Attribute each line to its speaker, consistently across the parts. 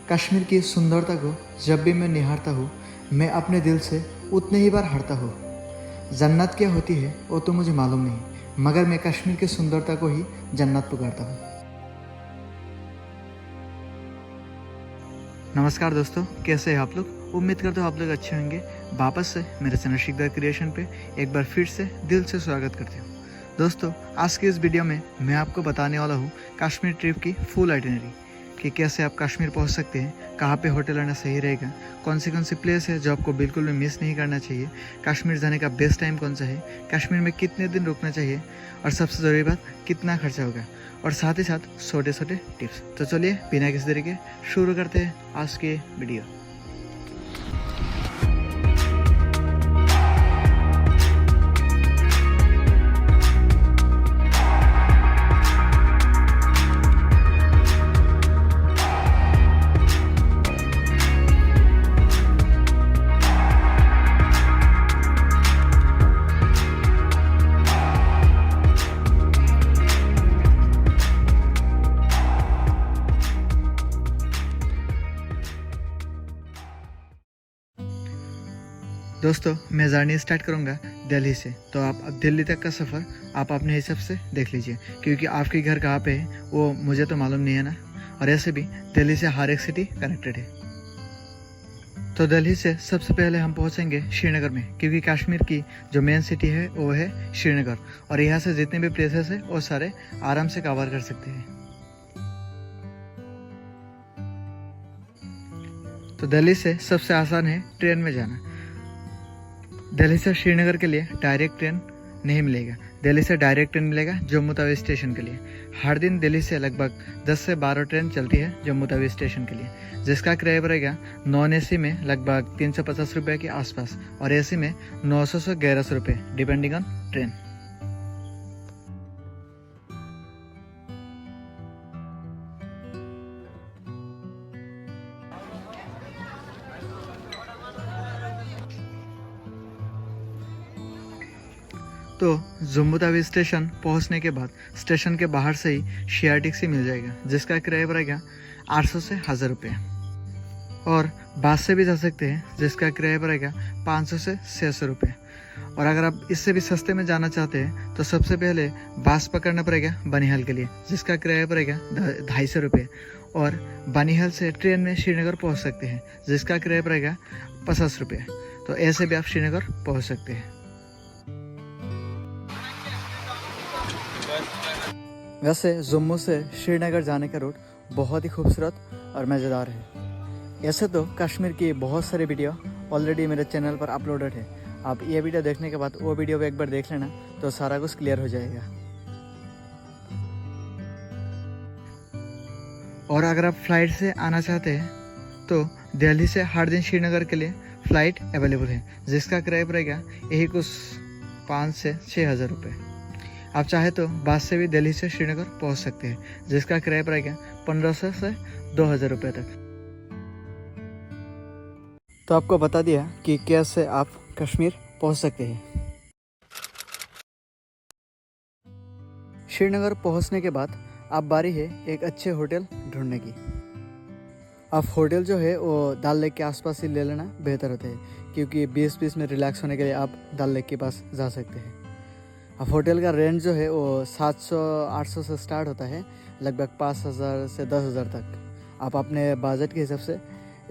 Speaker 1: कश्मीर की सुंदरता को जब भी मैं निहारता हूँ, मैं अपने दिल से उतने ही बार हारता हूँ। जन्नत क्या होती है वो तो मुझे मालूम नहीं, मगर मैं कश्मीर की सुंदरता को ही जन्नत पुकारता हूँ। नमस्कार दोस्तों, कैसे हैं आप लोग? उम्मीद करता हूँ आप लोग अच्छे होंगे। वापस से मेरे चैनल शिकदार क्रिएशन पे एक बार फिर से दिल से स्वागत करती हूँ। दोस्तों, आज की इस वीडियो में मैं आपको बताने वाला हूँ कश्मीर ट्रिप की फुल आइटिनरी कि कैसे आप कश्मीर पहुँच सकते हैं, कहाँ पे होटल लेना सही रहेगा, कौन सी प्लेस है जो आपको बिल्कुल भी मिस नहीं करना चाहिए, कश्मीर जाने का बेस्ट टाइम कौन सा है, कश्मीर में कितने दिन रुकना चाहिए और सबसे ज़रूरी बात कितना खर्चा होगा, और साथ ही साथ छोटे छोटे टिप्स। तो चलिए बिना किसी देरी के शुरू करते हैं आज के वीडियो। दोस्तों, मैं जर्नी स्टार्ट करूंगा दिल्ली से, तो आप अब दिल्ली तक का सफ़र आप अपने हिसाब से देख लीजिए, क्योंकि आपके घर कहाँ पे है वो मुझे तो मालूम नहीं है ना। और ऐसे भी दिल्ली से हर एक सिटी कनेक्टेड है। तो दिल्ली से सबसे पहले हम पहुंचेंगे श्रीनगर में, क्योंकि कश्मीर की जो मेन सिटी है वो है श्रीनगर, और यहाँ से जितने भी प्लेसेस है वो सारे आराम से कवर कर सकते हैं। तो दिल्ली से सबसे आसान है ट्रेन में जाना। दिल्ली से श्रीनगर के लिए डायरेक्ट ट्रेन नहीं मिलेगा। दिल्ली से डायरेक्ट ट्रेन मिलेगा जम्मू तवी स्टेशन के लिए। हर दिन दिल्ली से लगभग 10 से 12 ट्रेन चलती है जम्मू तवी स्टेशन के लिए, जिसका किराया रहेगा नॉन एसी में लगभग 350 रुपये के आसपास, और एसी में 900 से 1100 रुपये डिपेंडिंग ऑन ट्रेन। तो जम्मू तवी स्टेशन पहुंचने के बाद स्टेशन के बाहर से ही शेयर टैक्सी मिल जाएगा, जिसका किराया रहेगा 800 से 1000 रुपये, और बस से भी जा सकते हैं जिसका किराया रहेगा 500 से 600 रुपये। और अगर आप इससे भी सस्ते में जाना चाहते हैं तो सबसे पहले बस पकड़ना पड़ेगा बनिहाल के लिए, जिसका किराया रहेगा 250 रुपये, और बनिहाल से ट्रेन में श्रीनगर पहुंच सकते हैं जिसका किराया रहेगा 50 रुपये। तो ऐसे भी आप श्रीनगर पहुंच सकते हैं। वैसे जम्मू से श्रीनगर जाने का रूट बहुत ही खूबसूरत और मज़ेदार है। ऐसे तो कश्मीर की बहुत सारी वीडियो ऑलरेडी मेरे चैनल पर अपलोडेड है। आप ये वीडियो देखने के बाद वो वीडियो भी एक बार देख लेना तो सारा कुछ क्लियर हो जाएगा। और अगर आप फ्लाइट से आना चाहते हैं तो दिल्ली से हर दिन श्रीनगर के लिए फ़्लाइट अवेलेबल है, जिसका किराया रहेगा यही कुछ 5 से 6 हज़ार रुपये। आप चाहे तो बस से भी दिल्ली से श्रीनगर पहुंच सकते हैं, जिसका किराया पड़ेगा 1500 से 2000 रुपये तक। तो आपको बता दिया कि कैसे आप कश्मीर पहुंच सकते हैं। श्रीनगर पहुंचने के बाद अब बारी है एक अच्छे होटल ढूंढने की। आप होटल जो है वो डल लेक के आसपास ही ले लेना बेहतर होता है, क्योंकि 20-20 में रिलैक्स होने के लिए आप डल लेक के पास जा सकते हैं। अब होटल का रेंट जो है वो 700-800 से स्टार्ट होता है, लगभग 5000 से 10,000 तक। आप अपने बजट के हिसाब से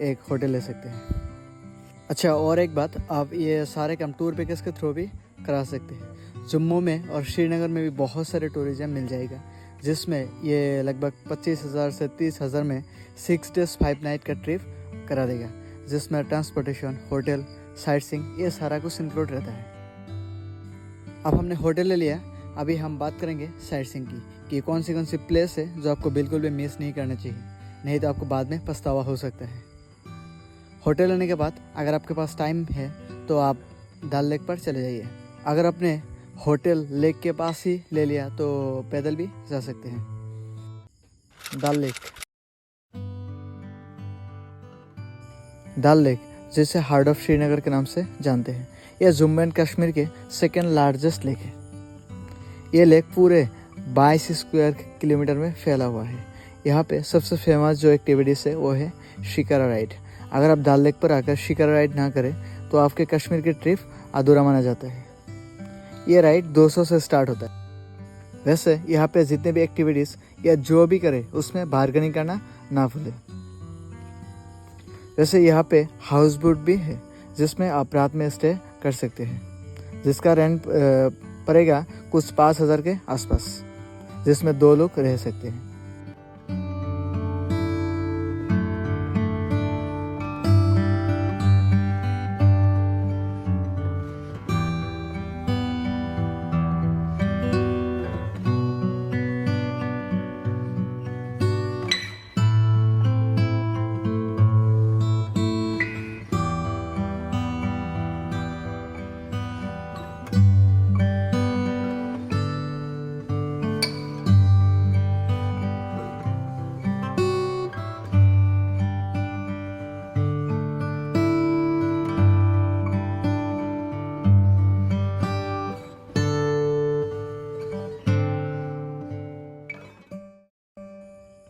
Speaker 1: एक होटल ले सकते हैं। अच्छा, और एक बात, आप ये सारे काम टूर पैकेज के थ्रू भी करा सकते हैं। जम्मू में और श्रीनगर में भी बहुत सारे टूरिज्म मिल जाएगा, जिसमें ये लगभग 25,000 से 30,000 में 6 डेज 5 नाइट का ट्रिप करा देगा, जिसमें ट्रांसपोर्टेशन, होटल, साइट सीइंग ये सारा कुछ इंक्लूड रहता है। अब हमने होटल ले लिया, अभी हम बात करेंगे साइट सीइंग की कि कौन सी प्लेस है जो आपको बिल्कुल भी मिस नहीं करना चाहिए, नहीं तो आपको बाद में पछतावा हो सकता है। होटल लेने के बाद अगर आपके पास टाइम है तो आप डल लेक पर चले जाइए। अगर आपने होटल लेक के पास ही ले लिया तो पैदल भी जा सकते हैं। डल लेक जिसे हार्ट ऑफ श्रीनगर के नाम से जानते हैं, यह जम्मू एंड कश्मीर के सेकेंड लार्जेस्ट लेक है। ये लेक पूरे 22 स्क्वायर किलोमीटर में फैला हुआ है। यहाँ पे सबसे फेमस जो एक्टिविटीज़ है वो है शिकारा राइड। अगर आप डल लेक पर आकर शिकारा राइड ना करें तो आपके कश्मीर की ट्रिप अधूरा माना जाता है। ये राइड 200 से स्टार्ट होता है। वैसे यहाँ पे जितने भी एक्टिविटीज़ या जो भी करें उसमें बार्गेनिंग करना ना भूलें। वैसे यहाँ पे हाउस बोट भी है जिसमें आप रात में स्टे कर सकते हैं, जिसका रेंट पड़ेगा कुछ 5,000 के आसपास, जिसमें 2 लोग रह सकते हैं।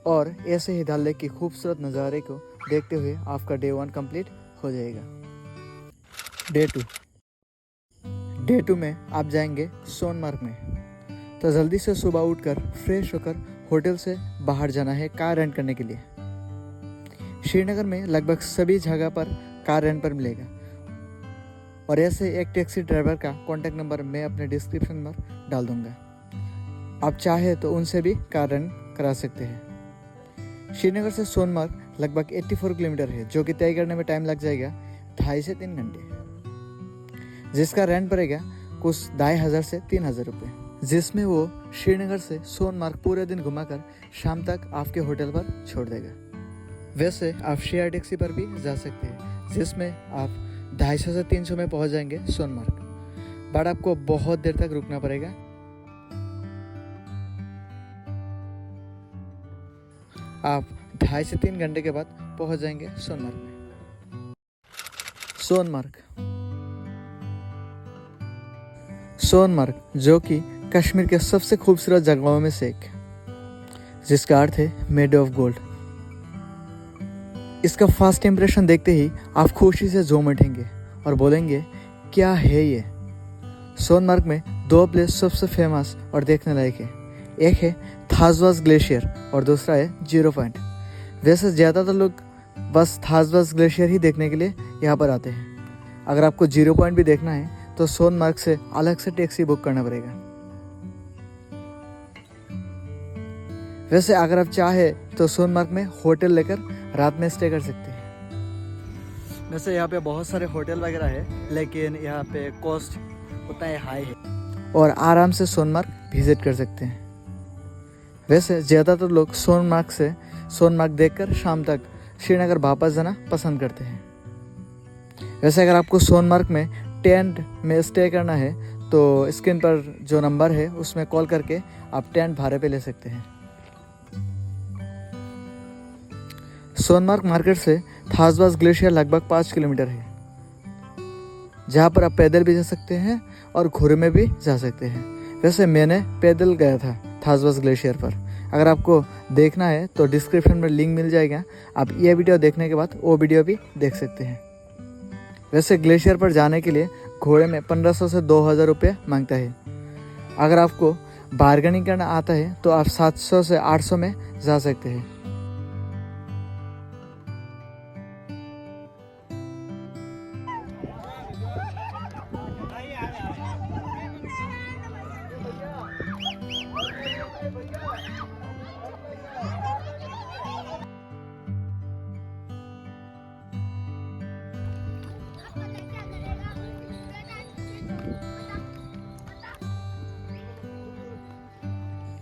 Speaker 1: और ऐसे ही डल लेक की खूबसूरत नज़ारे को देखते हुए आपका डे 1 कंप्लीट हो जाएगा। डे 2 में आप जाएंगे सोनमार्ग में। तो जल्दी से सुबह उठकर फ्रेश होकर होटल से बाहर जाना है कार रेंट करने के लिए। श्रीनगर में लगभग सभी जगह पर कार रेंट पर मिलेगा, और ऐसे एक टैक्सी ड्राइवर का कॉन्टैक्ट नंबर मैं अपने डिस्क्रिप्शन में डाल दूंगा। आप चाहे तो उनसे भी कार रेंट करा सकते हैं। श्रीनगर से सोनमार्ग लगभग 84 किलोमीटर है, जो कि तय करने में टाइम लग जाएगा 2.5 से 3 घंटे, जिसका रेंट पड़ेगा कुछ 2,500 से 3,000 रुपये, जिसमें वो श्रीनगर से सोनमार्ग पूरे दिन घुमाकर शाम तक आपके होटल पर छोड़ देगा। वैसे आप शेयर टैक्सी पर भी जा सकते हैं, जिसमें आप 250 से 300 में पहुंच जाएंगे सोनमार्ग, बट आपको बहुत देर तक रुकना पड़ेगा। आप 2.5 से 3 घंटे के बाद पहुंच जाएंगे सोनमार्ग में। सोनमार्ग जो कि कश्मीर के सबसे खूबसूरत जगहों में से एक, जिसका अर्थ है मेड ऑफ गोल्ड। इसका फर्स्ट इंप्रेशन देखते ही आप खुशी से झूम उठेंगे और बोलेंगे क्या है ये। सोनमार्ग में 2 प्लेस सबसे फेमस और देखने लायक है। एक है थाजवास ग्लेशियर और दूसरा है जीरो पॉइंट। वैसे ज़्यादातर लोग बस थाजवास ग्लेशियर ही देखने के लिए यहाँ पर आते हैं। अगर आपको जीरो पॉइंट भी देखना है तो सोनमार्ग से अलग से टैक्सी बुक करना पड़ेगा। वैसे अगर आप चाहे तो सोनमार्ग में होटल लेकर रात में स्टे कर सकते हैं। वैसे यहाँ पे बहुत सारे होटल वगैरह है, लेकिन यहाँ पे कॉस्ट उतना ही हाई है और आराम से सोनमार्ग विजिट कर सकते हैं। वैसे ज़्यादातर लोग सोनमार्ग देखकर शाम तक श्रीनगर वापस जाना पसंद करते हैं। वैसे अगर आपको सोनमार्ग में टेंट में स्टे करना है तो स्क्रीन पर जो नंबर है उसमें कॉल करके आप टेंट भाड़े पे ले सकते हैं। सोनमार्ग मार्केट से थाजवास ग्लेशियर लगभग 5 किलोमीटर है, जहाँ पर आप पैदल भी जा सकते हैं और घोड़े में भी जा सकते हैं। वैसे मैंने पैदल गया था थाजवास ग्लेशियर पर। अगर आपको देखना है तो डिस्क्रिप्शन में लिंक मिल जाएगा, आप ये वीडियो देखने के बाद वो वीडियो भी देख सकते हैं। वैसे ग्लेशियर पर जाने के लिए घोड़े में 1500 से 2,000 रुपये मांगता है। अगर आपको बार्गेनिंग करना आता है तो आप 700 से 800 में जा सकते हैं।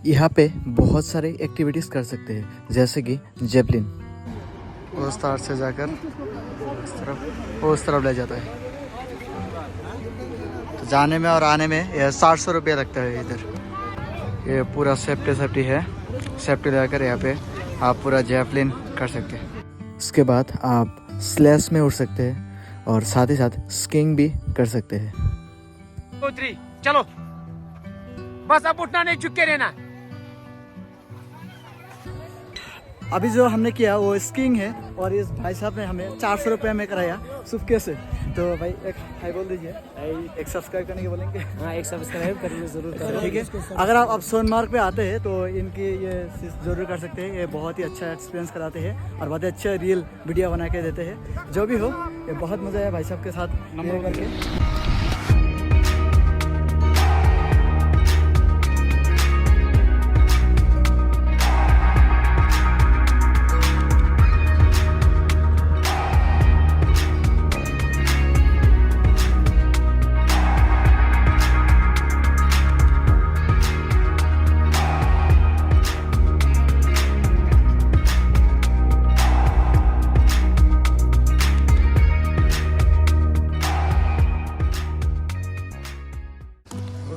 Speaker 1: यहाँ पे बहुत सारे एक्टिविटीज़ कर सकते हैं, जैसे कि जेवलिन। उस तार से जाकर उस तरफ ले जाता है। तो जाने में और आने में यह 700 रुपया लगता है। इधर ये पूरा सेफ्टी है। सेफ्टी लगाकर यहाँ पे आप पूरा जेवलिन कर सकते हैं। इसके बाद आप स्लैश में उड़ सकते हैं और साथ ही साथ स्कीइंग भी कर सकते हैं।
Speaker 2: 2 3 चलो, बस अब उठना नहीं, झुक के रहना।
Speaker 1: अभी जो हमने किया वो स्कीइंग है और इस भाई साहब ने हमें 400 रुपये में कराया सुबह से। तो भाई एक हाई बोल दीजिए, एक सब्सक्राइब करने के बोलेंगे।
Speaker 3: हाँ, एक सब्सक्राइब करिए ज़रूर करें।
Speaker 1: ठीक है, अगर आप अब सोनमार्ग पे आते हैं तो इनकी ये चीज़ ज़रूर कर सकते हैं। ये बहुत ही अच्छा एक्सपीरियंस कराते हैं और बहुत ही अच्छे रियल वीडियो बना के देते हैं। जो भी हो, ये बहुत मज़ा आया भाई साहब के साथ नंबर करके।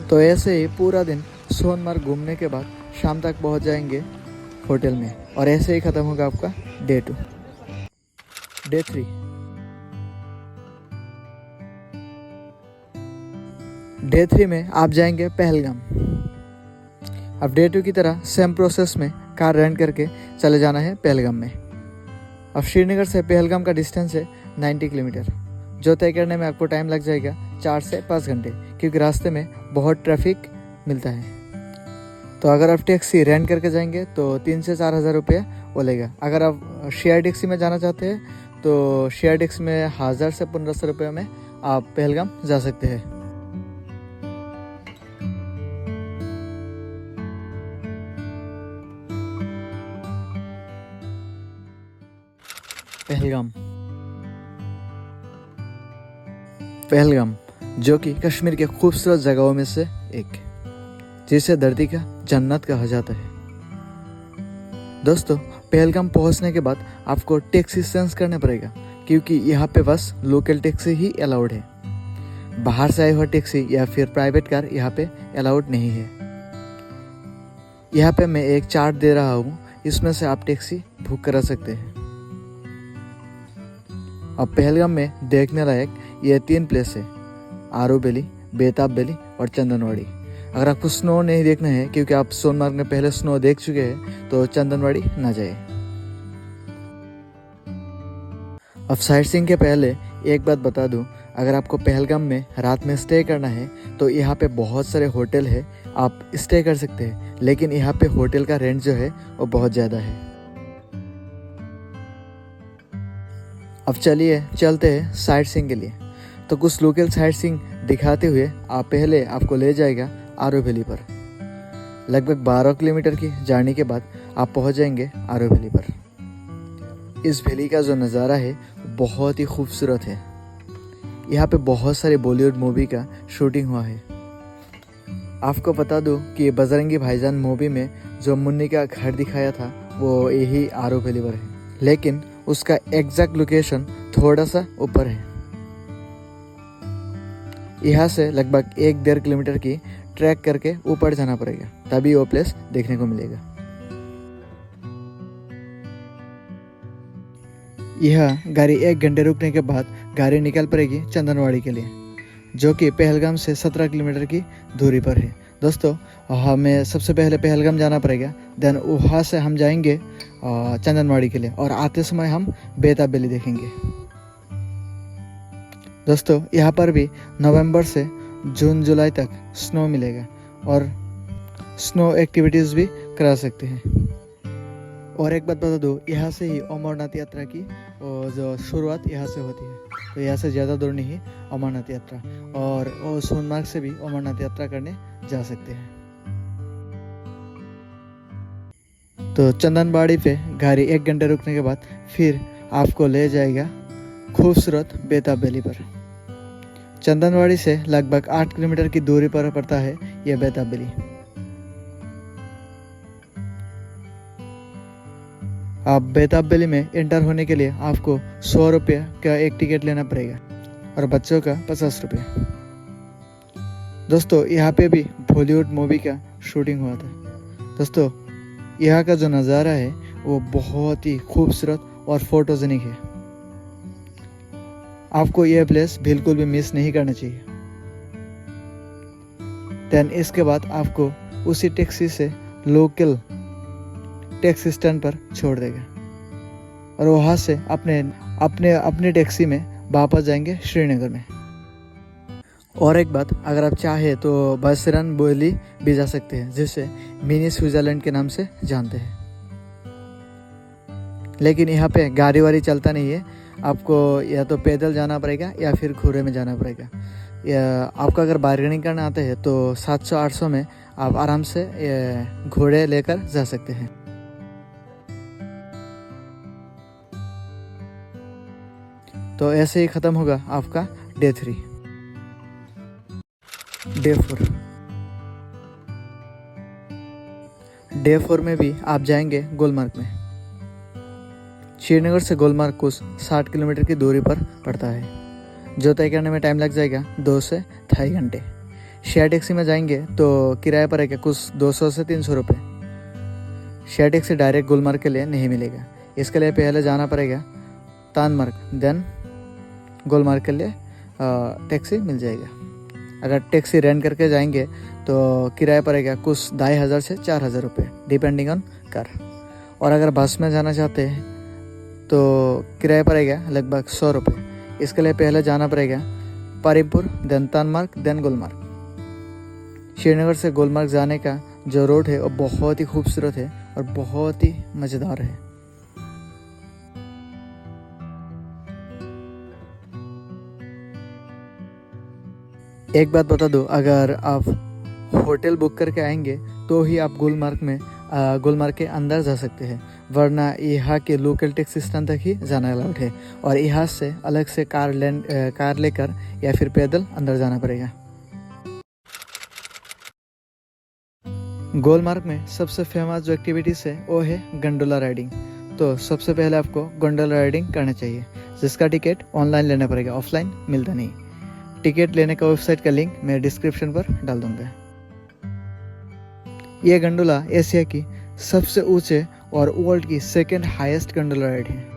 Speaker 1: तो ऐसे ही पूरा दिन सोनमार्ग घूमने के बाद शाम तक पहुंच जाएंगे होटल में और ऐसे ही ख़त्म होगा आपका डे 2। डे 3, डे 3 में आप जाएंगे पहलगाम। अब डे 2 की तरह सेम प्रोसेस में कार रेंट करके चले जाना है पहलगाम में। अब श्रीनगर से पहलगाम का डिस्टेंस है 90 किलोमीटर, जो तय करने में आपको टाइम लग जाएगा 4 से 5 घंटे, क्योंकि रास्ते में बहुत ट्रैफिक मिलता है। तो अगर आप टैक्सी रेंट करके जाएंगे तो 3 से 4 हज़ार रुपये वो लेगा। अगर आप शेयर टैक्सी में जाना चाहते हैं तो शेयर टैक्सी में 1000 से 1500 रुपये में आप पहलगाम जा सकते हैं। पहलगाम जो कि कश्मीर के खूबसूरत जगहों में से एक, जिसे धरती का जन्नत कहा जाता है। दोस्तों, पहलगाम पहुंचने के बाद आपको टैक्सी सेंस करना पड़ेगा, क्योंकि यहाँ पे बस लोकल टैक्सी ही अलाउड है। बाहर से आए हुआ टैक्सी या फिर प्राइवेट कार यहाँ पे अलाउड नहीं है। यहाँ पे मैं एक चार्ट दे रहा हूँ, इसमें से आप टैक्सी बुक करा सकते हैं। अब पहलगाम में देखने लायक ये 3 प्लेस है, आरो वैली, बेताब वैली और चंदनवाड़ी। अगर आपको स्नो नहीं देखना है, क्योंकि आप सोनमार्ग में पहले स्नो देख चुके हैं, तो चंदनवाड़ी ना जाए। अब साइट सीइंग के पहले एक बात बता दूं, अगर आपको पहलगाम में रात में स्टे करना है तो यहाँ पे बहुत सारे होटल है, आप स्टे कर सकते हैं, लेकिन यहाँ पे होटल का रेंट जो है वो बहुत ज़्यादा है। अब चलिए चलते हैं साइट सीइंग के लिए। तो कुछ लोकल साइट सीइंग दिखाते हुए पहले आपको ले जाएगा आरो वैली पर। लगभग 12 किलोमीटर की जर्नी के बाद आप पहुंच जाएंगे आरो वैली पर। इस वैली का जो नज़ारा है बहुत ही खूबसूरत है। यहाँ पे बहुत सारे बॉलीवुड मूवी का शूटिंग हुआ है। आपको बता दूं कि बजरंगी भाईजान मूवी में जो मुन्नी का घर दिखाया था वो यही आरो वैली पर है, लेकिन उसका एग्जैक्ट लोकेशन थोड़ा सा ऊपर है। यहाँ से लगभग 1-1.5 किलोमीटर की ट्रैक करके ऊपर जाना पड़ेगा, तभी वो प्लेस देखने को मिलेगा। यह गाड़ी 1 घंटे रुकने के बाद गाड़ी निकल पड़ेगी चंदनवाड़ी के लिए, जो कि पहलगाम से 17 किलोमीटर की दूरी पर है। दोस्तों, हमें सबसे पहले पहलगाम जाना पड़ेगा, देन वहाँ से हम जाएंगे चंदनवाड़ी के लिए, और आते समय हम बेताब वैली देखेंगे। दोस्तों, यहाँ पर भी नवंबर से जून जुलाई तक स्नो मिलेगा और स्नो एक्टिविटीज़ भी करा सकते हैं। और एक बात बता दो, यहाँ से ही अमरनाथ यात्रा की जो शुरुआत यहाँ से होती है, तो यहाँ से ज़्यादा दूर नहीं अमरनाथ यात्रा, और सोनमार्ग से भी अमरनाथ यात्रा करने जा सकते हैं। तो चंदनबाड़ी पे गाड़ी 1 घंटे रुकने के बाद फिर आपको ले जाएगा खूबसूरत बेताब वैली पर। चंदनवाड़ी से लगभग 8 किलोमीटर की दूरी पर पड़ता है यह बेताब वैली। आप बेताब वैली में एंटर होने के लिए आपको 100 रुपये का एक टिकट लेना पड़ेगा और बच्चों का 50 रुपये। दोस्तों, यहाँ पे भी बॉलीवुड मूवी का शूटिंग हुआ था। दोस्तों, यहाँ का जो नज़ारा है वो बहुत ही खूबसूरत और फोटोजेनिक है। आपको यह प्लेस बिल्कुल भी मिस नहीं करना चाहिए। देन इसके बाद आपको उसी टैक्सी से लोकल टैक्सी स्टैंड पर छोड़ देगा और वहाँ से अपने टैक्सी में वापस जाएंगे श्रीनगर में। और एक बात, अगर आप चाहे तो बसरन बोली भी जा सकते हैं, जिसे मिनी स्विट्जरलैंड के नाम से जानते हैं। लेकिन यहाँ पे गाड़ी वाड़ी चलता नहीं है, आपको या तो पैदल जाना पड़ेगा या फिर घोड़े में जाना पड़ेगा। या आपको अगर बार्गेनिंग करना आता है तो 700-800 में आप आराम से घोड़े लेकर जा सकते हैं। तो ऐसे ही ख़त्म होगा आपका डे 3। डे 4। डे 4 में भी आप जाएंगे गुलमर्ग में। श्रीनगर से गुलमर्ग कुछ 60 किलोमीटर की दूरी पर पड़ता है, जो तय करने में टाइम लग जाएगा 2 से 2.5 घंटे। शेयर टैक्सी में जाएंगे तो किराया पड़ेगा कुछ 200 से 300 रुपये। शेयर टैक्सी डायरेक्ट गुलमर्ग के लिए नहीं मिलेगा, इसके लिए पहले जाना पड़ेगा तानमर्ग, देन गुलमर्ग के लिए टैक्सी मिल जाएगा। अगर टैक्सी रेंट करके जाएंगे तो किराया पड़ेगा कुछ 2500 से 4000 रुपये, डिपेंडिंग ऑन कार। और अगर बस में जाना चाहते हैं तो किराया पड़ेगा लगभग 100 रुपये। इसके लिए पहले जाना पड़ेगा परिमपुर, देन तानमर्ग, देन गुलमर्ग। श्रीनगर से गुलमर्ग जाने का जो रोड है वो बहुत ही खूबसूरत है और बहुत ही मज़ेदार है। एक बात बता दो, अगर आप होटल बुक करके आएंगे तो ही आप गुलमर्ग के अंदर जा सकते हैं, वरना यहाँ के लोकल टैक्सी स्टैंड तक ही जाना अलाउड है और यहाँ से अलग से कार लेकर या फिर पैदल अंदर जाना पड़ेगा। गुलमर्ग में सबसे फेमस जो एक्टिविटीज़ है वो है गंडोला राइडिंग। तो सबसे पहले आपको गंडोला राइडिंग करना चाहिए, जिसका टिकट ऑनलाइन लेना पड़ेगा, ऑफलाइन मिलता नहीं। टिकट लेने का वेबसाइट का लिंक मैं डिस्क्रिप्शन पर डाल दूंगा। यह गंडोला एशिया की सबसे ऊंचे और वर्ल्ड की सेकंड हाईएस्ट गंडोला राइड है।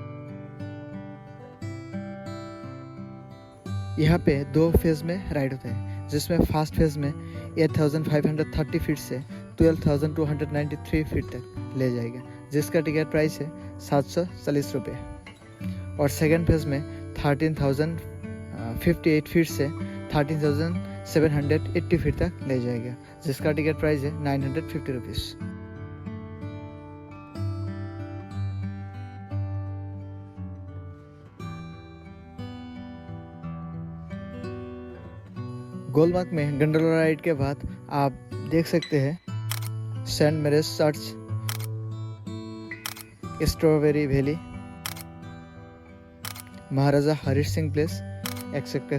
Speaker 1: यहाँ पे 2 फेज में राइड होता है, जिसमें फर्स्ट फेज में 8530 फीट से 12293 फीट तक ले जाएगा, जिसका टिकट प्राइस है 740 रुपये। और सेकेंड फेज में 13058 फीट से 13780 फीट तक ले जाएगा, जिसका टिकट प्राइस है 950 रुपीज़। गुलमर्ग में गंडोला राइड के बाद आप देख सकते हैं Saint Mary's Church, Strawberry Valley, Maharaja Harish Singh place, etcetera.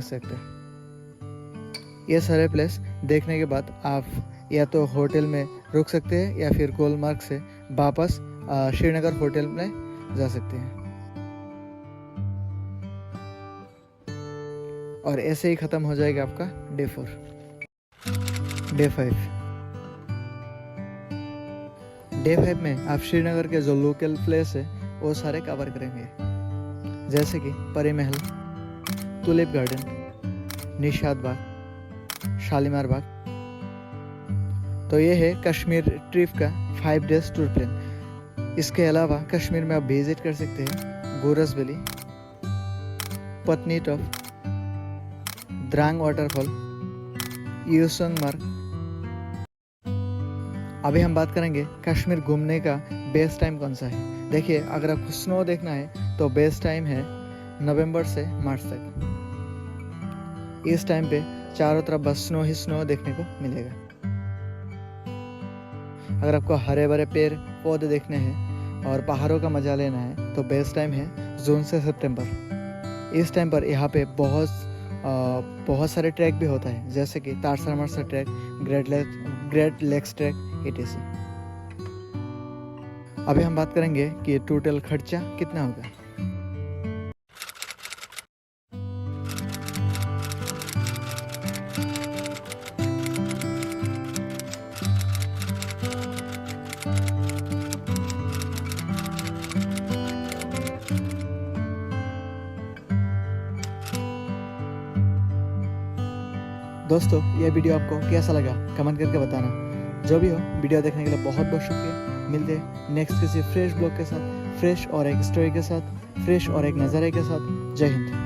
Speaker 1: ये सारे प्लेस देखने के बाद आप या तो होटल में रुक सकते हैं या फिर गुलमर्ग से वापस श्रीनगर होटल में जा सकते हैं। और ऐसे ही ख़त्म हो जाएगा आपका डे 4। डे 5। डे 5 में आप श्रीनगर के जो लोकल प्लेस है वो सारे कवर करेंगे, जैसे कि परी महल, टुलिप गार्डन, निशाद बाग, शालीमार बाग। तो ये है कश्मीर ट्रिप का 5 डेज टूर प्लान। इसके अलावा कश्मीर में आप विजिट कर सकते हैं गोरस वैली, पत्नी टॉप, द्रांग वाटरफॉल, यूसंग मार्ग। अभी हम बात करेंगे कश्मीर घूमने का बेस्ट टाइम कौन सा है। देखिए, अगर आपको स्नो देखना है तो बेस्ट टाइम है नवंबर से मार्च तक। इस टाइम पे चारों तरफ बस स्नो ही स्नो देखने को मिलेगा। अगर आपको हरे भरे पेड़ पौधे देखने हैं और पहाड़ों का मजा लेना है तो बेस्ट टाइम है जून से सितंबर। इस टाइम पर यहाँ पे बहुत सारे ट्रैक भी होता है, जैसे कि Tarsar Marsar trek, Great Lakes trek, etc। अभी हम बात करेंगे कि टोटल खर्चा कितना होगा। दोस्तों, यह वीडियो आपको कैसा लगा कमेंट करके बताना। जो भी हो, वीडियो देखने के लिए बहुत बहुत शुक्रिया। मिलते हैं नेक्स्ट किसी फ्रेश ब्लॉग के साथ, फ्रेश और एक स्टोरी के साथ, फ्रेश और एक नज़ारे के साथ। जय हिंद।